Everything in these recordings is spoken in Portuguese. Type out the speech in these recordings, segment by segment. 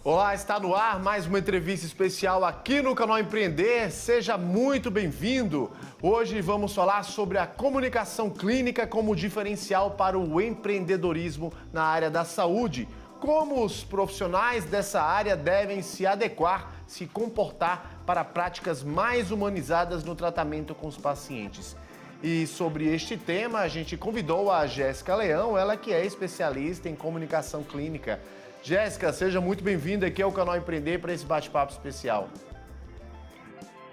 Olá, está no ar mais uma entrevista especial aqui no canal Empreender. Seja muito bem-vindo. Hoje vamos falar sobre a comunicação clínica como diferencial para o empreendedorismo na área da saúde. Como os profissionais dessa área devem se adequar, se comportar para práticas mais humanizadas no tratamento com os pacientes. E sobre este tema, a gente convidou a Jéssica Leão, ela que é especialista em comunicação clínica. Jéssica, seja muito bem-vinda aqui ao canal Empreender para esse bate-papo especial.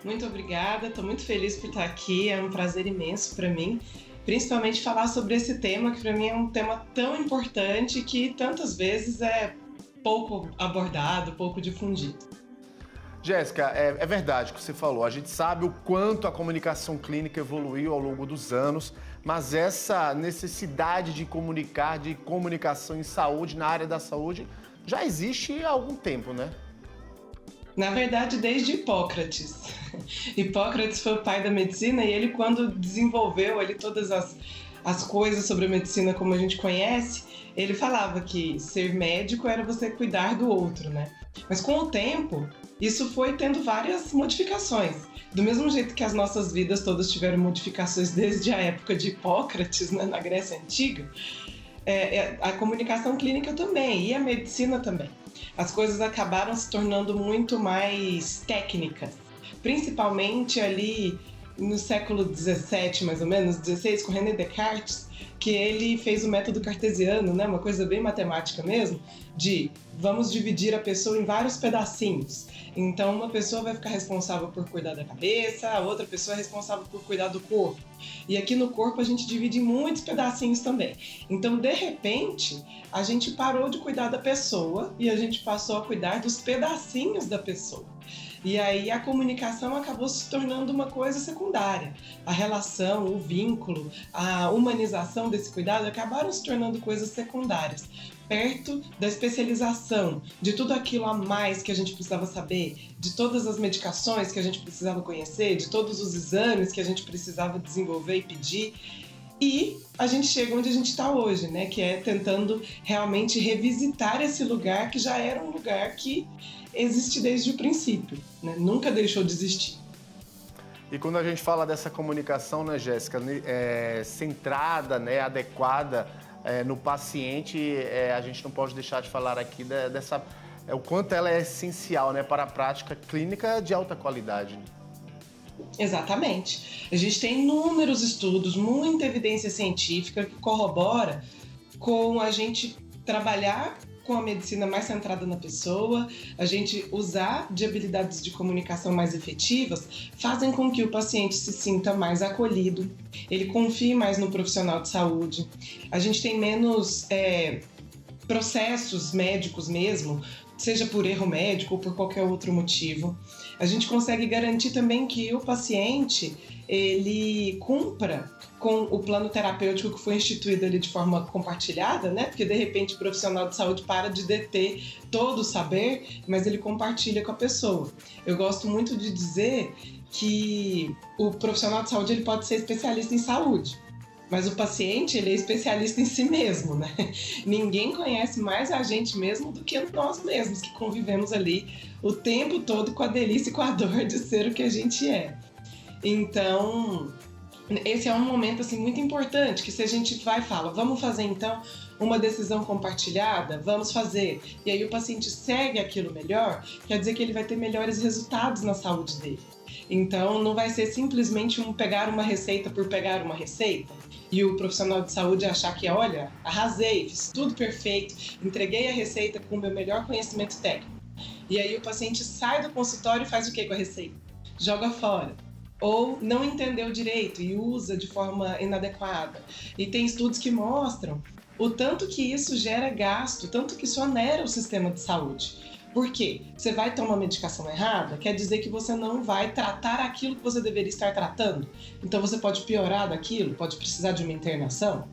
Muito obrigada, estou muito feliz por estar aqui, é um prazer imenso para mim, principalmente falar sobre esse tema que para mim é um tema tão importante que tantas vezes é pouco abordado, pouco difundido. Jéssica, é verdade o que você falou, a gente sabe o quanto a comunicação clínica evoluiu ao longo dos anos, mas essa necessidade de comunicar, de comunicação em saúde, na área da saúde, já existe há algum tempo, né? Na verdade, desde Hipócrates. Hipócrates foi o pai da medicina e ele, quando desenvolveu ali todas as coisas sobre a medicina como a gente conhece, ele falava que ser médico era você cuidar do outro, né? Mas com o tempo, isso foi tendo várias modificações. Do mesmo jeito que as nossas vidas todas tiveram modificações desde a época de Hipócrates, né, na Grécia Antiga, a comunicação clínica também, e a medicina também. As coisas acabaram se tornando muito mais técnicas, principalmente ali no século XVII, mais ou menos, XVI, com René Descartes, que ele fez o método cartesiano, né, uma coisa bem matemática mesmo, de vamos dividir a pessoa em vários pedacinhos. Então, uma pessoa vai ficar responsável por cuidar da cabeça, a outra pessoa é responsável por cuidar do corpo. E aqui no corpo a gente divide em muitos pedacinhos também. Então, de repente, a gente parou de cuidar da pessoa e a gente passou a cuidar dos pedacinhos da pessoa. E aí a comunicação acabou se tornando uma coisa secundária. A relação, o vínculo, a humanização desse cuidado acabaram se tornando coisas secundárias, perto da especialização, de tudo aquilo a mais que a gente precisava saber, de todas as medicações que a gente precisava conhecer, de todos os exames que a gente precisava desenvolver e pedir. E a gente chega onde a gente está hoje, né? Que é tentando realmente revisitar esse lugar que já era um lugar que existe desde o princípio, né? Nunca deixou de existir. E quando a gente fala dessa comunicação, né, Jéssica, centrada, né, adequada no paciente, a gente não pode deixar de falar aqui dessa, o quanto ela é essencial, né, para a prática clínica de alta qualidade. Exatamente. A gente tem inúmeros estudos, muita evidência científica que corrobora com a gente trabalhar com a medicina mais centrada na pessoa, a gente usar de habilidades de comunicação mais efetivas, fazem com que o paciente se sinta mais acolhido, ele confie mais no profissional de saúde, a gente tem menos processos médicos mesmo, seja por erro médico ou por qualquer outro motivo. A gente consegue garantir também que o paciente ele cumpra com o plano terapêutico que foi instituído ali de forma compartilhada, né? Porque de repente o profissional de saúde para de deter todo o saber, mas ele compartilha com a pessoa. Eu gosto muito de dizer que o profissional de saúde ele pode ser especialista em saúde, mas o paciente, ele é especialista em si mesmo, né? Ninguém conhece mais a gente mesmo do que nós mesmos, que convivemos ali o tempo todo com a delícia e com a dor de ser o que a gente é. Então, esse é um momento assim, muito importante, que se a gente vai e fala, vamos fazer então uma decisão compartilhada, vamos fazer, e aí o paciente segue aquilo melhor, quer dizer que ele vai ter melhores resultados na saúde dele. Então, não vai ser simplesmente pegar uma receita por pegar uma receita, e o profissional de saúde achar que, olha, arrasei, fiz tudo perfeito, entreguei a receita com o meu melhor conhecimento técnico. E aí o paciente sai do consultório e faz o que com a receita? Joga fora. Ou não entendeu direito e usa de forma inadequada. E tem estudos que mostram o tanto que isso gera gasto, tanto que isso onera o sistema de saúde. Por quê? Você vai tomar uma medicação errada, quer dizer que você não vai tratar aquilo que você deveria estar tratando. Então você pode piorar daquilo, pode precisar de uma internação.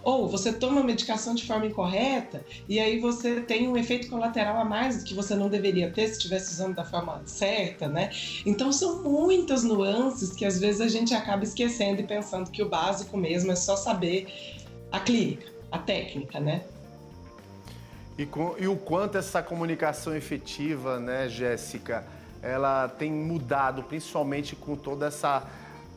Ou você toma a medicação de forma incorreta e aí você tem um efeito colateral a mais do que você não deveria ter se estivesse usando da forma certa, né? Então são muitas nuances que às vezes a gente acaba esquecendo e pensando que o básico mesmo é só saber a clínica, a técnica, né? E o quanto essa comunicação efetiva, né, Jéssica, ela tem mudado, principalmente com toda essa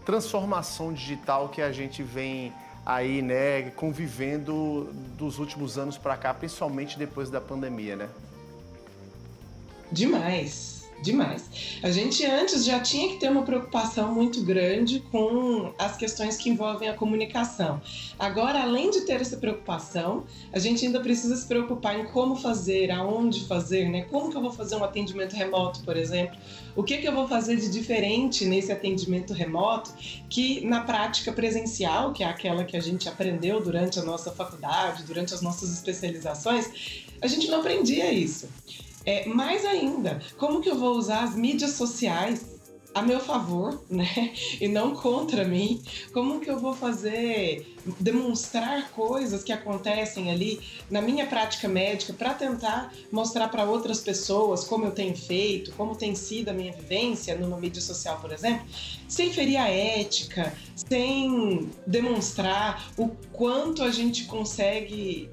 transformação digital que a gente vem aí, né, convivendo dos últimos anos para cá, principalmente depois da pandemia, né? Demais. Demais. A gente antes já tinha que ter uma preocupação muito grande com as questões que envolvem a comunicação. Agora, além de ter essa preocupação, a gente ainda precisa se preocupar em como fazer, aonde fazer, né? Como que eu vou fazer um atendimento remoto, por exemplo? O que eu vou fazer de diferente nesse atendimento remoto que na prática presencial, que é aquela que a gente aprendeu durante a nossa faculdade, durante as nossas especializações, a gente não aprendia isso. Mais ainda, como que eu vou usar as mídias sociais a meu favor, né? E não contra mim? Como que eu vou demonstrar coisas que acontecem ali na minha prática médica para tentar mostrar para outras pessoas como eu tenho feito, como tem sido a minha vivência numa mídia social, por exemplo, sem ferir a ética, sem demonstrar o quanto a gente consegue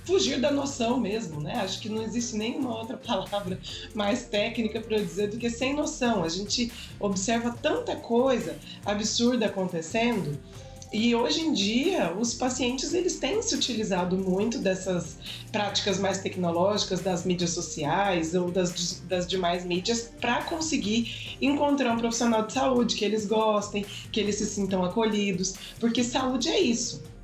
fugir da noção mesmo, né? Acho que não existe nenhuma outra palavra mais técnica para eu dizer do que sem noção. A gente observa tanta coisa absurda acontecendo e hoje em dia os pacientes eles têm se utilizado muito dessas práticas mais tecnológicas das mídias sociais ou das demais mídias para conseguir encontrar um profissional de saúde que eles gostem, que eles se sintam acolhidos, porque saúde é isso.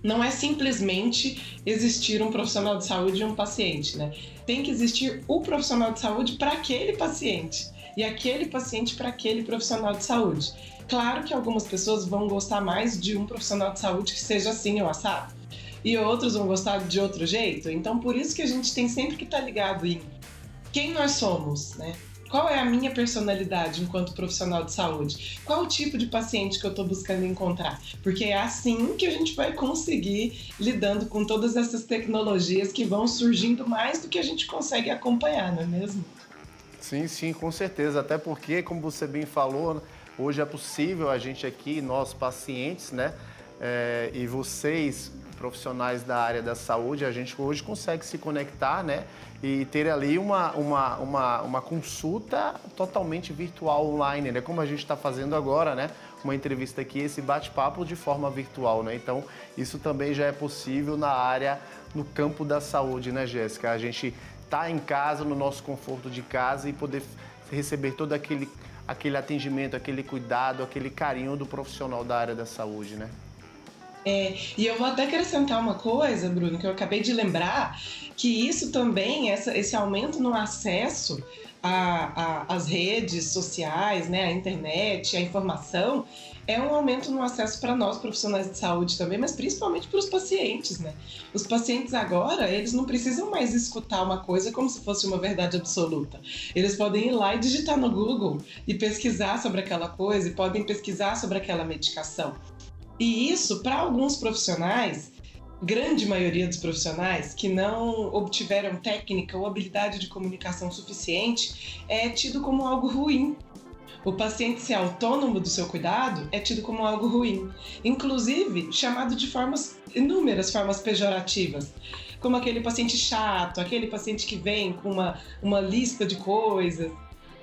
Não é simplesmente existir um profissional de saúde e um paciente, né? Tem que existir o profissional de saúde para aquele paciente e aquele paciente para aquele profissional de saúde. Claro que algumas pessoas vão gostar mais de um profissional de saúde que seja assim ou assado, e outros vão gostar de outro jeito. Então, por isso que a gente tem sempre que estar ligado em quem nós somos, né? Qual é a minha personalidade enquanto profissional de saúde? Qual o tipo de paciente que eu estou buscando encontrar? Porque é assim que a gente vai conseguir lidando com todas essas tecnologias que vão surgindo mais do que a gente consegue acompanhar, não é mesmo? Sim, com certeza. Até porque, como você bem falou, hoje é possível a gente aqui, nós pacientes, né, e vocês, profissionais da área da saúde, a gente hoje consegue se conectar, né, e ter ali uma consulta totalmente virtual online, né, como a gente está fazendo agora, né, uma entrevista aqui, esse bate-papo de forma virtual, né, então isso também já é possível na área, no campo da saúde, né, Jéssica? A gente tá em casa, no nosso conforto de casa e poder receber todo aquele atendimento, aquele cuidado, aquele carinho do profissional da área da saúde, né? E eu vou até acrescentar uma coisa, Bruno, que eu acabei de lembrar, que isso também, esse aumento no acesso às redes sociais, né, à internet, à informação, é um aumento no acesso para nós, profissionais de saúde também, mas principalmente para os pacientes, né? Os pacientes agora, eles não precisam mais escutar uma coisa como se fosse uma verdade absoluta. Eles podem ir lá e digitar no Google e pesquisar sobre aquela coisa, e podem pesquisar sobre aquela medicação. E isso, para alguns profissionais, grande maioria dos profissionais que não obtiveram técnica ou habilidade de comunicação suficiente, é tido como algo ruim. O paciente ser autônomo do seu cuidado é tido como algo ruim, inclusive chamado de inúmeras formas pejorativas, como aquele paciente chato, aquele paciente que vem com uma lista de coisas.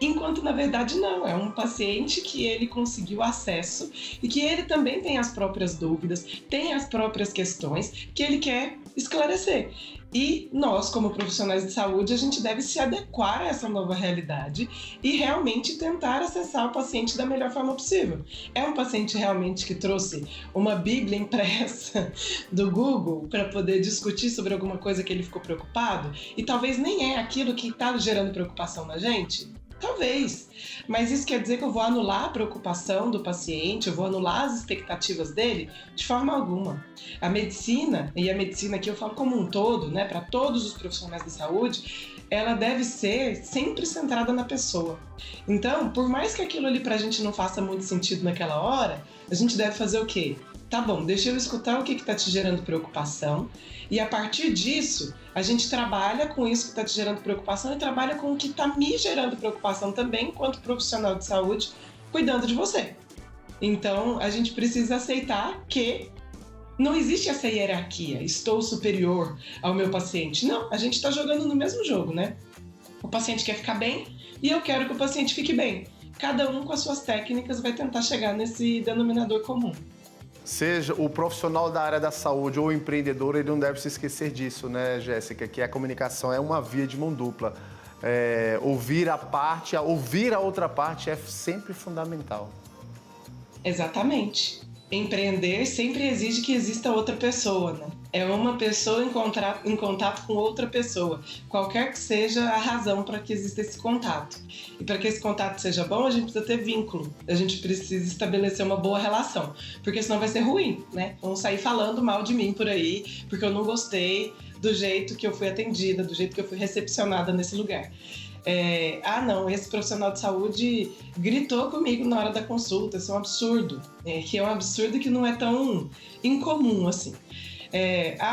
Enquanto, na verdade, não. É um paciente que ele conseguiu acesso e que ele também tem as próprias dúvidas, tem as próprias questões que ele quer esclarecer. E nós, como profissionais de saúde, a gente deve se adequar a essa nova realidade e realmente tentar acessar o paciente da melhor forma possível. É um paciente realmente que trouxe uma bíblia impressa do Google para poder discutir sobre alguma coisa que ele ficou preocupado e talvez nem é aquilo que está gerando preocupação na gente? Talvez, mas isso quer dizer que eu vou anular a preocupação do paciente, eu vou anular as expectativas dele? De forma alguma. A medicina, e a medicina aqui eu falo como um todo, né, para todos os profissionais de saúde, ela deve ser sempre centrada na pessoa. Então, por mais que aquilo ali pra gente não faça muito sentido naquela hora, a gente deve fazer o quê? Tá bom, deixa eu escutar o que está te gerando preocupação e a partir disso a gente trabalha com isso que está te gerando preocupação e trabalha com o que está me gerando preocupação também enquanto profissional de saúde cuidando de você. Então a gente precisa aceitar que Não existe essa hierarquia, estou superior ao meu paciente. Não, a gente está jogando no mesmo jogo, né? O paciente quer ficar bem e eu quero que o paciente fique bem. Cada um com as suas técnicas vai tentar chegar nesse denominador comum. Seja o profissional da área da saúde ou o empreendedor, ele não deve se esquecer disso, né, Jéssica? Que a comunicação é uma via de mão dupla. Ouvir a outra parte é sempre fundamental. Exatamente. Empreender sempre exige que exista outra pessoa, né? É uma pessoa em contato com outra pessoa, qualquer que seja a razão para que exista esse contato. E para que esse contato seja bom, a gente precisa ter vínculo, a gente precisa estabelecer uma boa relação, porque senão vai ser ruim, né? Vão sair falando mal de mim por aí, porque eu não gostei do jeito que eu fui atendida, do jeito que eu fui recepcionada nesse lugar. Não, esse profissional de saúde gritou comigo na hora da consulta, isso é um absurdo, que é um absurdo que não é tão incomum assim.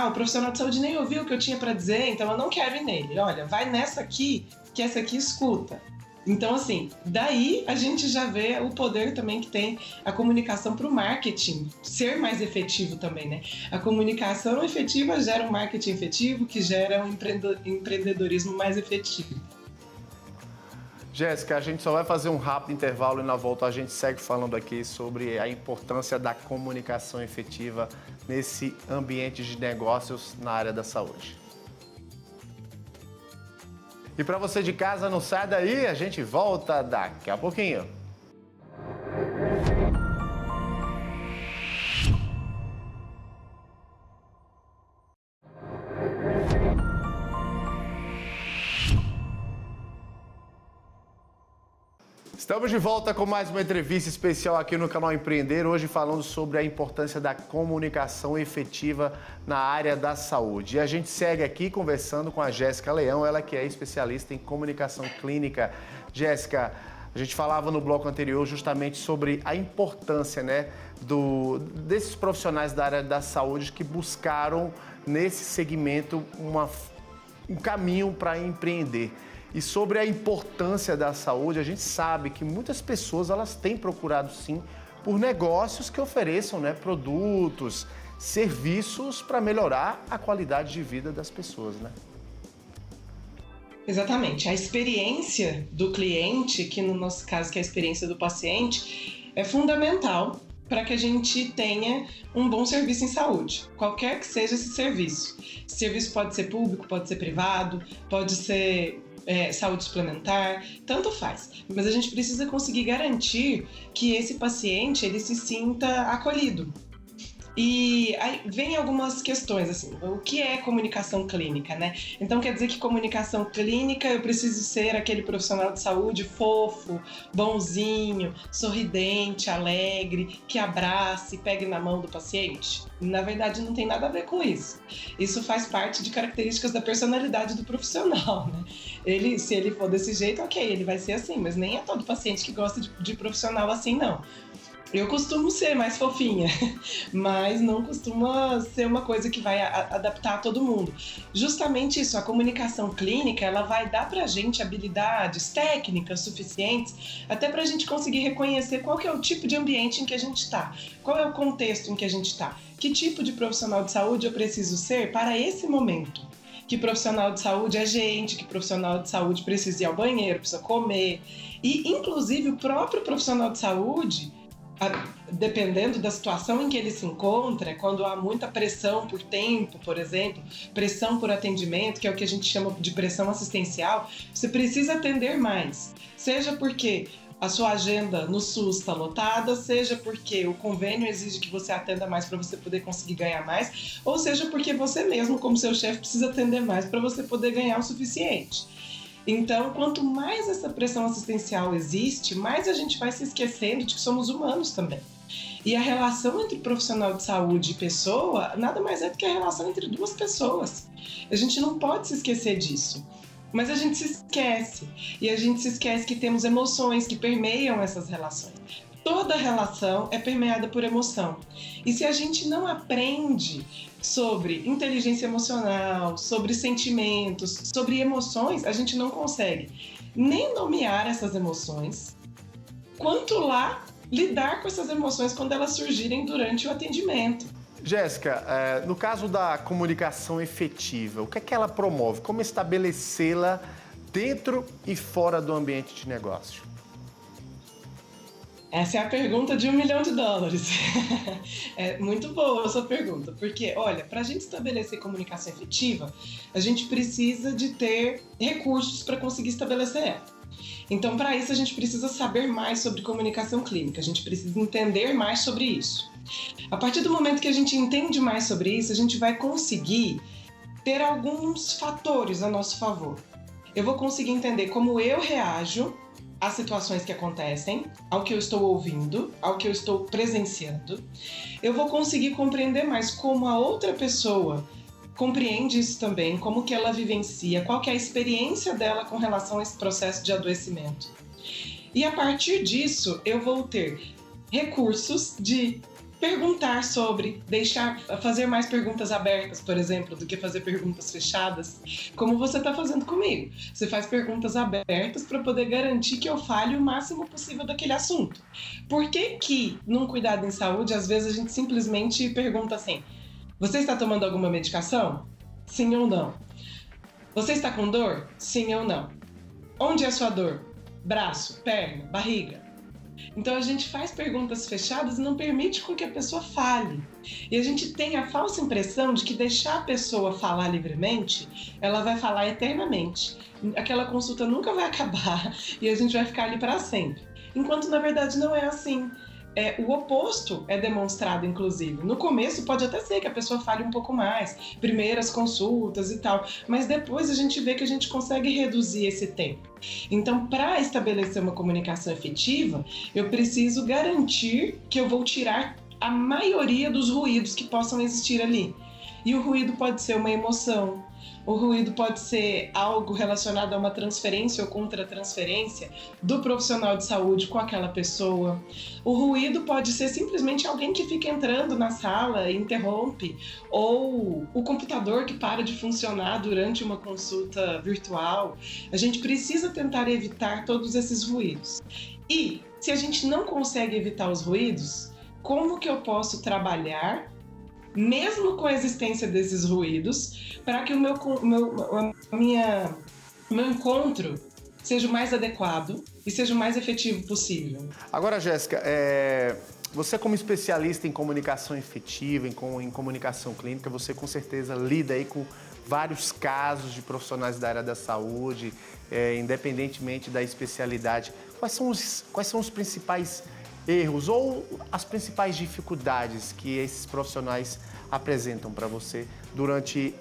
O profissional de saúde nem ouviu o que eu tinha para dizer, então eu não quero ir nele. Olha, vai nessa aqui, que essa aqui escuta. Então, assim, daí a gente já vê o poder também que tem a comunicação para o marketing ser mais efetivo também, né? A comunicação efetiva gera um marketing efetivo, que gera um empreendedorismo mais efetivo. Jéssica, a gente só vai fazer um rápido intervalo e na volta a gente segue falando aqui sobre a importância da comunicação efetiva nesse ambiente de negócios na área da saúde. E para você de casa, não sai daí, a gente volta daqui a pouquinho. Estamos de volta com mais uma entrevista especial aqui no canal Empreender, hoje falando sobre a importância da comunicação efetiva na área da saúde. E a gente segue aqui conversando com a Jéssica Leão, ela que é especialista em comunicação clínica. Jéssica, a gente falava no bloco anterior justamente sobre a importância, né, desses profissionais da área da saúde que buscaram nesse segmento um caminho para empreender. E sobre a importância da saúde, a gente sabe que muitas pessoas elas têm procurado sim por negócios que ofereçam, né, produtos, serviços para melhorar a qualidade de vida das pessoas, né? Exatamente. A experiência do cliente, que no nosso caso que é a experiência do paciente, é fundamental para que a gente tenha um bom serviço em saúde, qualquer que seja esse serviço. Esse serviço pode ser público, pode ser privado, pode ser saúde suplementar, tanto faz. Mas a gente precisa conseguir garantir que esse paciente ele se sinta acolhido. E aí vem algumas questões, assim, o que é comunicação clínica, né? Então quer dizer que comunicação clínica eu preciso ser aquele profissional de saúde fofo, bonzinho, sorridente, alegre, que abrace e pegue na mão do paciente? Na verdade não tem nada a ver com isso. Isso faz parte de características da personalidade do profissional, né? Se ele for desse jeito, ok, ele vai ser assim, mas nem é todo paciente que gosta de profissional assim, não. Eu costumo ser mais fofinha, mas não costuma ser uma coisa que vai adaptar a todo mundo. Justamente isso, a comunicação clínica, ela vai dar pra gente habilidades técnicas suficientes até pra gente conseguir reconhecer qual que é o tipo de ambiente em que a gente está, qual é o contexto em que a gente está, que tipo de profissional de saúde eu preciso ser para esse momento. Que profissional de saúde é gente, que profissional de saúde precisa ir ao banheiro, precisa comer. E, inclusive, o próprio profissional de saúde, dependendo da situação em que ele se encontra, quando há muita pressão por tempo, por exemplo, pressão por atendimento, que é o que a gente chama de pressão assistencial, você precisa atender mais. Seja porque a sua agenda no SUS está lotada, seja porque o convênio exige que você atenda mais para você poder conseguir ganhar mais, ou seja porque você mesmo, como seu chefe, precisa atender mais para você poder ganhar o suficiente. Então, quanto mais essa pressão assistencial existe, mais a gente vai se esquecendo de que somos humanos também. E a relação entre profissional de saúde e pessoa nada mais é do que a relação entre duas pessoas. A gente não pode se esquecer disso. Mas a gente se esquece. E a gente se esquece que temos emoções que permeiam essas relações. Toda relação é permeada por emoção. E se a gente não aprende sobre inteligência emocional, sobre sentimentos, sobre emoções, a gente não consegue nem nomear essas emoções, quanto lá lidar com essas emoções quando elas surgirem durante o atendimento. Jéssica, no caso da comunicação efetiva, o que é que ela promove? Como estabelecê-la dentro e fora do ambiente de negócio? Essa é a pergunta de $1 milhão. É muito boa a sua pergunta, porque, olha, para a gente estabelecer comunicação efetiva, a gente precisa de ter recursos para conseguir estabelecer ela. Então, para isso, a gente precisa saber mais sobre comunicação clínica, a gente precisa entender mais sobre isso. A partir do momento que a gente entende mais sobre isso, a gente vai conseguir ter alguns fatores a nosso favor. Eu vou conseguir entender como eu reajo às situações que acontecem, ao que eu estou ouvindo, ao que eu estou presenciando. Eu vou conseguir compreender mais como a outra pessoa compreende isso também, como que ela vivencia, qual que é a experiência dela com relação a esse processo de adoecimento. E a partir disso, eu vou ter recursos de perguntar sobre, fazer mais perguntas abertas, por exemplo, do que fazer perguntas fechadas, como você está fazendo comigo. Você faz perguntas abertas para poder garantir que eu fale o máximo possível daquele assunto. Por que num cuidado em saúde, às vezes a gente simplesmente pergunta assim: você está tomando alguma medicação? Sim ou não? Você está com dor? Sim ou não? Onde é a sua dor? Braço, perna, barriga? Então a gente faz perguntas fechadas e não permite com que a pessoa fale. E a gente tem a falsa impressão de que deixar a pessoa falar livremente, ela vai falar eternamente. Aquela consulta nunca vai acabar e a gente vai ficar ali para sempre. Enquanto na verdade não é assim. O oposto é demonstrado, inclusive. No começo pode até ser que a pessoa fale um pouco mais, primeiras consultas e tal, mas depois a gente vê que a gente consegue reduzir esse tempo. Então, para estabelecer uma comunicação efetiva, eu preciso garantir que eu vou tirar a maioria dos ruídos que possam existir ali. E o ruído pode ser uma emoção, o ruído pode ser algo relacionado a uma transferência ou contra-transferência do profissional de saúde com aquela pessoa. O ruído pode ser simplesmente alguém que fica entrando na sala e interrompe, ou o computador que para de funcionar durante uma consulta virtual. A gente precisa tentar evitar todos esses ruídos. E se a gente não consegue evitar os ruídos, como que eu posso trabalhar mesmo com a existência desses ruídos, para que o meu encontro seja o mais adequado e seja o mais efetivo possível. Agora, Jéssica, você como especialista em comunicação efetiva, em comunicação clínica, você com certeza lida aí com vários casos de profissionais da área da saúde, independentemente da especialidade. Quais são os principais erros ou as principais dificuldades que esses profissionais apresentam para você durante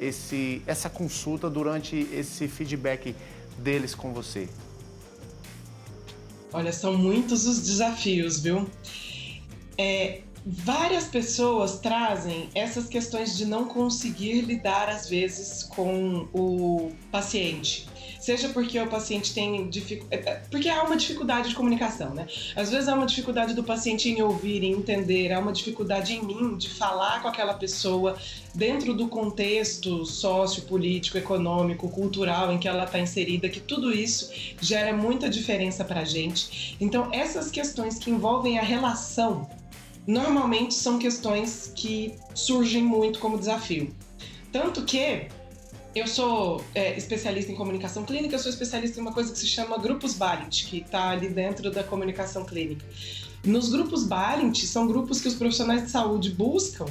essa consulta, durante esse feedback deles com você? Olha, são muitos os desafios, viu? Várias pessoas trazem essas questões de não conseguir lidar, às vezes, com o paciente. Seja porque o paciente tem porque há uma dificuldade de comunicação, né? Às vezes há uma dificuldade do paciente em ouvir, em entender, há uma dificuldade em mim de falar com aquela pessoa dentro do contexto sociopolítico, econômico, cultural em que ela está inserida, que tudo isso gera muita diferença para a gente. Então, essas questões que envolvem a relação, normalmente são questões que surgem muito como desafio. Tanto que eu sou especialista em comunicação clínica, eu sou especialista em uma coisa que se chama grupos Balint, que está ali dentro da comunicação clínica. Nos grupos Balint, são grupos que os profissionais de saúde buscam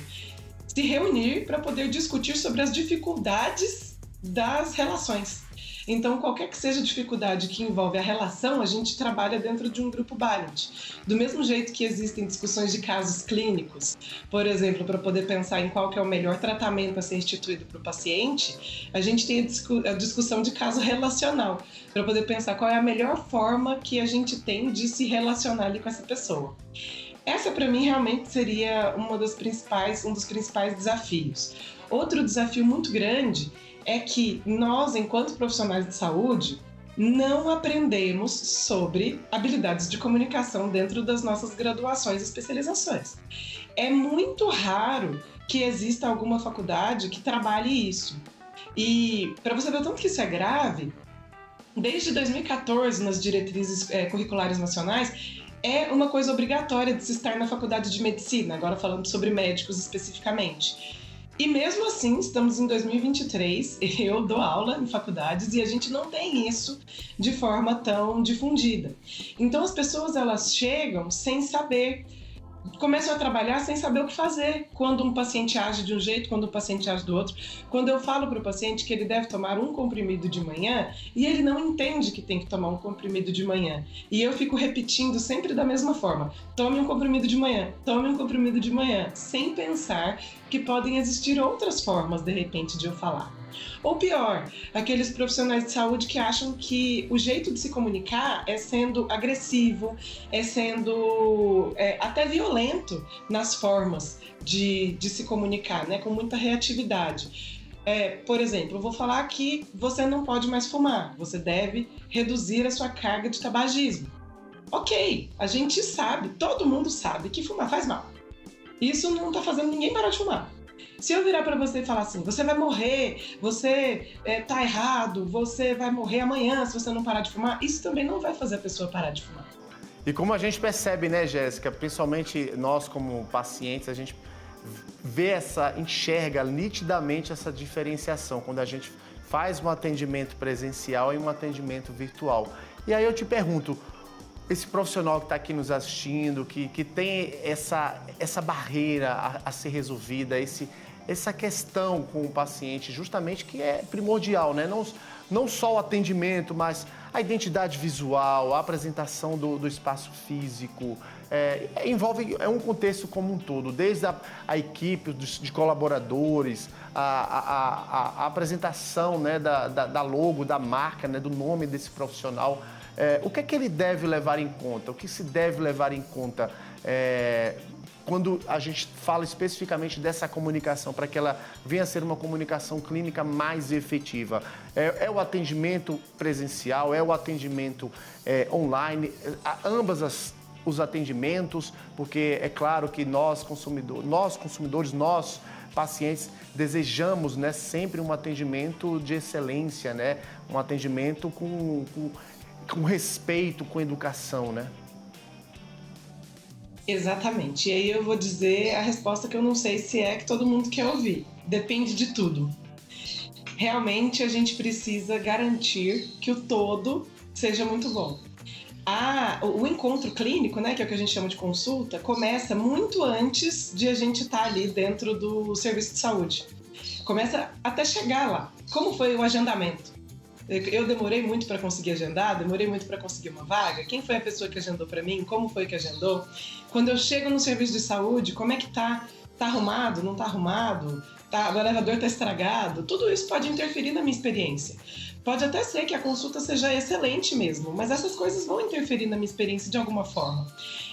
se reunir para poder discutir sobre as dificuldades das relações. Então, qualquer que seja a dificuldade que envolve a relação, a gente trabalha dentro de um grupo Balint. Do mesmo jeito que existem discussões de casos clínicos, por exemplo, para poder pensar em qual que é o melhor tratamento a ser instituído para o paciente, a gente tem a discussão de caso relacional, para poder pensar qual é a melhor forma que a gente tem de se relacionar ali com essa pessoa. Essa, para mim, realmente seria um dos principais desafios. Outro desafio muito grande é que nós, enquanto profissionais de saúde, não aprendemos sobre habilidades de comunicação dentro das nossas graduações e especializações. É muito raro que exista alguma faculdade que trabalhe isso. E, para você ver o tanto que isso é grave, desde 2014, nas diretrizes curriculares nacionais, é uma coisa obrigatória de se estar na faculdade de medicina, agora falando sobre médicos especificamente. E mesmo assim, estamos em 2023, eu dou aula em faculdades e a gente não tem isso de forma tão difundida. Então as pessoas, elas chegam sem saber, começam a trabalhar sem saber o que fazer. Quando um paciente age de um jeito, quando um paciente age do outro. Quando eu falo para o paciente que ele deve tomar um comprimido de manhã e ele não entende que tem que tomar um comprimido de manhã. E eu fico repetindo sempre da mesma forma. Tome um comprimido de manhã, tome um comprimido de manhã, sem pensar que podem existir outras formas, de repente, de eu falar. Ou pior, aqueles profissionais de saúde que acham que o jeito de se comunicar é sendo agressivo, é sendo até violento nas formas de se comunicar, né? Com muita reatividade. Por exemplo, eu vou falar que você não pode mais fumar, você deve reduzir a sua carga de tabagismo. Ok, a gente sabe, todo mundo sabe que fumar faz mal. Isso não está fazendo ninguém parar de fumar. Se eu virar para você e falar assim, você vai morrer, você tá errado, você vai morrer amanhã se você não parar de fumar, isso também não vai fazer a pessoa parar de fumar. E como a gente percebe, né, Jéssica, principalmente nós como pacientes, a gente enxerga nitidamente essa diferenciação quando a gente faz um atendimento presencial e um atendimento virtual. E aí eu te pergunto, esse profissional que está aqui nos assistindo, que tem essa barreira a ser resolvida, essa questão com o paciente, justamente que é primordial, né? Não só o atendimento, mas a identidade visual, a apresentação do espaço físico, envolve um contexto como um todo, desde a equipe de colaboradores, a apresentação, né, da logo, da marca, né, do nome desse profissional. O que é que ele deve levar em conta? O que se deve levar em conta quando a gente fala especificamente dessa comunicação, para que ela venha a ser uma comunicação clínica mais efetiva? É o atendimento presencial? É o atendimento online? Ambas os atendimentos, porque é claro que nós consumidores, nós pacientes, desejamos, né, sempre um atendimento de excelência, né? Um atendimento com respeito, com educação, né? Exatamente. E aí eu vou dizer a resposta que eu não sei se é que todo mundo quer ouvir. Depende de tudo. Realmente a gente precisa garantir que o todo seja muito bom. O encontro clínico, né, que é o que a gente chama de consulta, começa muito antes de a gente estar ali dentro do serviço de saúde. Começa até chegar lá. Como foi o agendamento? Eu demorei muito para conseguir agendar, demorei muito para conseguir uma vaga. Quem foi a pessoa que agendou para mim? Como foi que agendou? Quando eu chego no serviço de saúde, como é que tá? Tá arrumado? Não tá arrumado? O elevador tá estragado? Tudo isso pode interferir na minha experiência. Pode até ser que a consulta seja excelente mesmo, mas essas coisas vão interferir na minha experiência de alguma forma.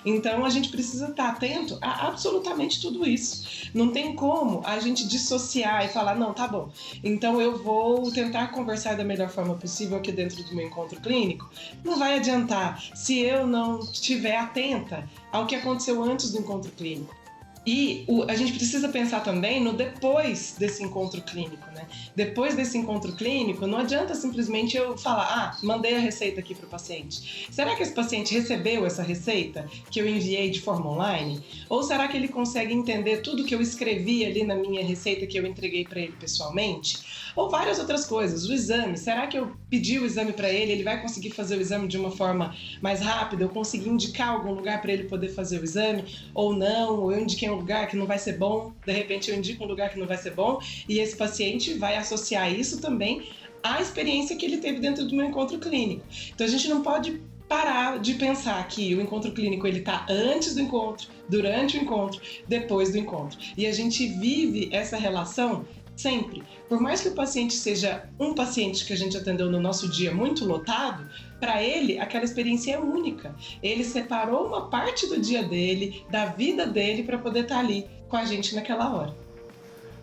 Então a gente precisa estar atento a absolutamente tudo isso. Não tem como a gente dissociar e falar, não, tá bom, então eu vou tentar conversar da melhor forma possível aqui dentro do meu encontro clínico. Não vai adiantar se eu não estiver atenta ao que aconteceu antes do encontro clínico. E a gente precisa pensar também no depois desse encontro clínico, né? Depois desse encontro clínico, não adianta simplesmente eu falar, mandei a receita aqui para o paciente. Será que esse paciente recebeu essa receita que eu enviei de forma online? Ou será que ele consegue entender tudo que eu escrevi ali na minha receita que eu entreguei para ele pessoalmente? Ou várias outras coisas. O exame, será que eu pedi o exame para ele, ele vai conseguir fazer o exame de uma forma mais rápida? Eu consegui indicar algum lugar para ele poder fazer o exame? Ou não? Ou eu indiquei um lugar que não vai ser bom, de repente eu indico um lugar que não vai ser bom, e esse paciente vai associar isso também à experiência que ele teve dentro do meu encontro clínico. Então a gente não pode parar de pensar que o encontro clínico ele está antes do encontro, durante o encontro, depois do encontro. E a gente vive essa relação sempre. Por mais que o paciente seja um paciente que a gente atendeu no nosso dia muito lotado, para ele aquela experiência é única. Ele separou uma parte do dia dele, da vida dele, para poder estar ali com a gente naquela hora.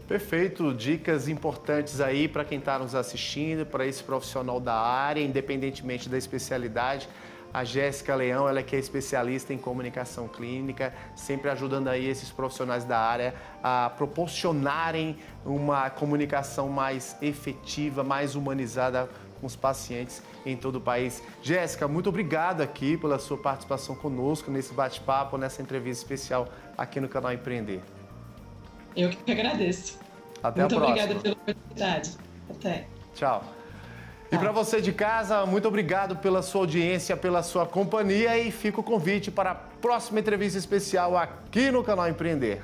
Perfeito, dicas importantes aí para quem está nos assistindo, para esse profissional da área, independentemente da especialidade. A Jéssica Leão, ela que é especialista em comunicação clínica, sempre ajudando aí esses profissionais da área a proporcionarem uma comunicação mais efetiva, mais humanizada com os pacientes em todo o país. Jéssica, muito obrigado aqui pela sua participação conosco nesse bate-papo, nessa entrevista especial aqui no canal Empreender. Eu que agradeço. Até a próxima. Muito obrigada pela oportunidade. Até. Tchau. E para você de casa, muito obrigado pela sua audiência, pela sua companhia e fica o convite para a próxima entrevista especial aqui no canal Empreender.